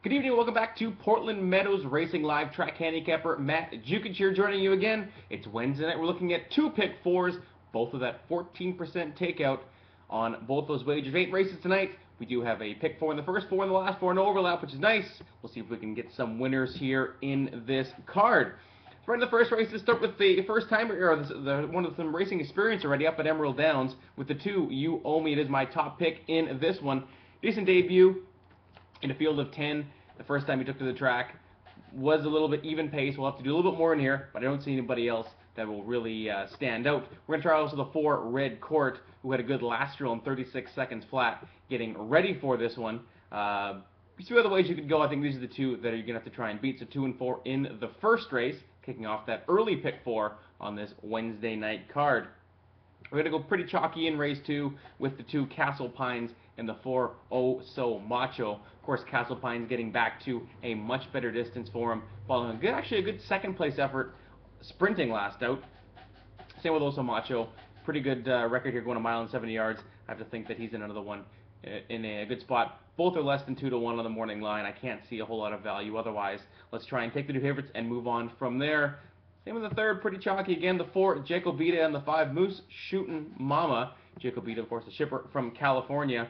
Good evening, welcome back to Portland Meadows Racing Live. Track handicapper Matt Jukic here joining you again. It's Wednesday night. We're looking at two pick fours, both of that 14% takeout on both those wagers. 8 races tonight. We do have a pick four in the first four and the last four, no overlap, which is nice. We'll see if we can get some winners here in this card. Right in the first race, let's start with the first timer, or the one with some racing experience already up at Emerald Downs with the 2 You Owe Me. It is my top pick in this one. Decent debut in a field of 10. The first time he took to the track was a little bit even pace. We'll have to do a little bit more in here, but I don't see anybody else that will really stand out. We're going to try also the 4 Red Court, who had a good last drill in 36 seconds flat, getting ready for this one. A few other ways you could go. I think these are the 2 that you're going to have to try and beat. So 2 and 4 in the first race, kicking off that early pick 4 on this Wednesday night card. We're going to go pretty chalky in race 2 with the 2 Castle Pines and the 4 Oh So Macho. Of course, Castle Pines getting back to a much better distance for him, following actually a good second place effort sprinting last out. Same with Oh So Macho. Pretty good record here, going 1 mile and 70 yards. I have to think that he's in another one in a good spot. Both are less than 2 to 1 on the morning line. I can't see a whole lot of value otherwise. Let's try and take the 2 favorites and move on from there. Same with the third, pretty chalky again. The 4 Jacobita and the 5 Moose Shootin' Mama. Jacobita, of course, a shipper from California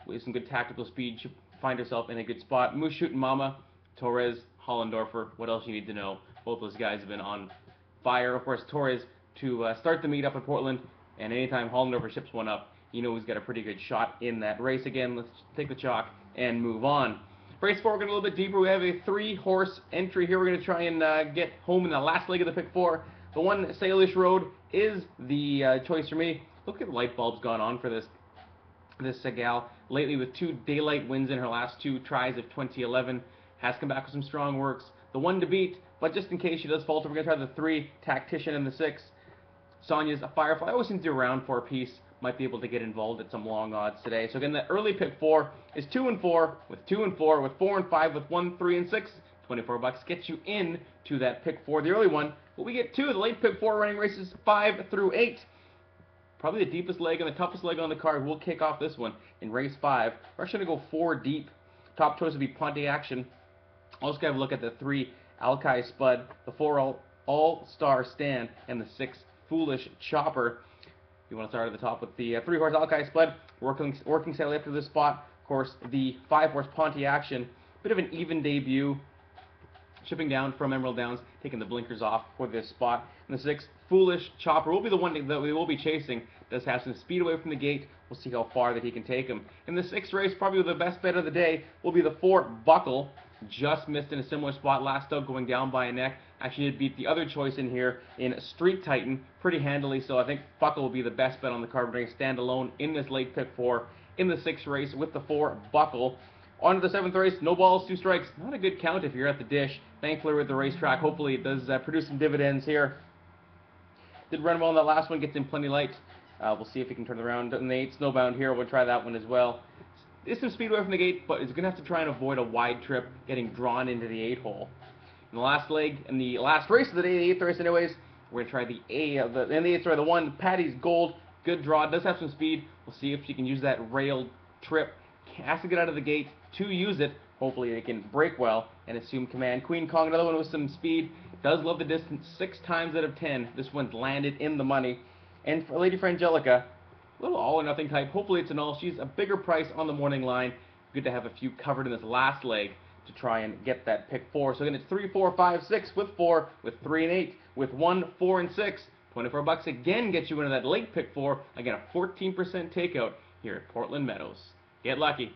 with some good tactical speed. Should find herself in a good spot. Moose Shootin' Mama, Torres, Hollendorfer. What else you need to know? Both those guys have been on fire. Of course, Torres to start the meet up in Portland, and anytime Hollendorfer ships one up, you know he's got a pretty good shot in that race. Again, let's take the chalk and move on. Race 4, we're going a little bit deeper. We have a 3-horse entry here. We're going to try and get home in the last leg of the pick 4. The 1 Salish Road is the choice for me. Look at the light bulbs gone on for this gal lately, with 2 daylight wins in her last 2 tries of 2011. Has come back with some strong works. The 1 to beat, but just in case she does falter, we're going to try the 3 Tactician and the 6 Sonia's a Firefly. Always seems to be around for a piece. Might be able to get involved at some long odds today. So again, the early pick 4 is 2 and 4 with 2 and 4 with 4 and 5 with 1, 3 and 6. $24 gets you in to that pick 4, the early one. But we get 2 of the late pick 4 running races 5 through 8. Probably the deepest leg and the toughest leg on the card. We'll kick off this one in race 5. We're actually going to go 4 deep. Top choice would be Ponte Action. Also got to have a look at the 3 Alki Spud, the 4 All-Star Stand, and the 6 Foolish Chopper. You want to start at the top with the 3-horse Alki Spud, working steadily up to this spot. Of course, the 5-horse Ponte Action, bit of an even debut, shipping down from Emerald Downs, taking the blinkers off for this spot. And the 6 Foolish Chopper will be the one that we will be chasing. Does have some speed away from the gate. We'll see how far that he can take him. In the 6th race, probably the best bet of the day will be the 4 Buckle. Just missed in a similar spot last out, going down by a neck. Actually did beat the other choice in here in Street Titan pretty handily, so I think Buckle will be the best bet on the card. We're going to stand alone in this late pick 4 in the 6th race with the 4 Buckle. On to the 7th race, no balls, 2 strikes. Not a good count if you're at the dish. Thankfully we're at the racetrack. Hopefully it does produce some dividends here. Did run well in that last one, gets in plenty light. We'll see if he can turn around in the 8 Snowbound here. We'll try that one as well. There's some speed away from the gate, but he's going to have to try and avoid a wide trip getting drawn into the 8-hole. In the last leg, in the last race of the day, the 8th race anyways, we're going to try the 1 Patty's Gold. Good draw, does have some speed. We'll see if she can use that rail trip. Has to get out of the gate to use it. Hopefully they can break well and assume command. Queen Kong, another one with some speed. Does love the distance 6 times out of 10. This one's landed in the money. And for Lady Frangelica, a little all or nothing type. Hopefully it's an all. She's a bigger price on the morning line. Good to have a few covered in this last leg to try and get that pick 4. So again, it's 3, 4, 5, 6 with 4, with 3 and 8, with 1, 4 and 6. $24 again gets you into that late pick 4. Again, a 14% takeout here at Portland Meadows. Get lucky.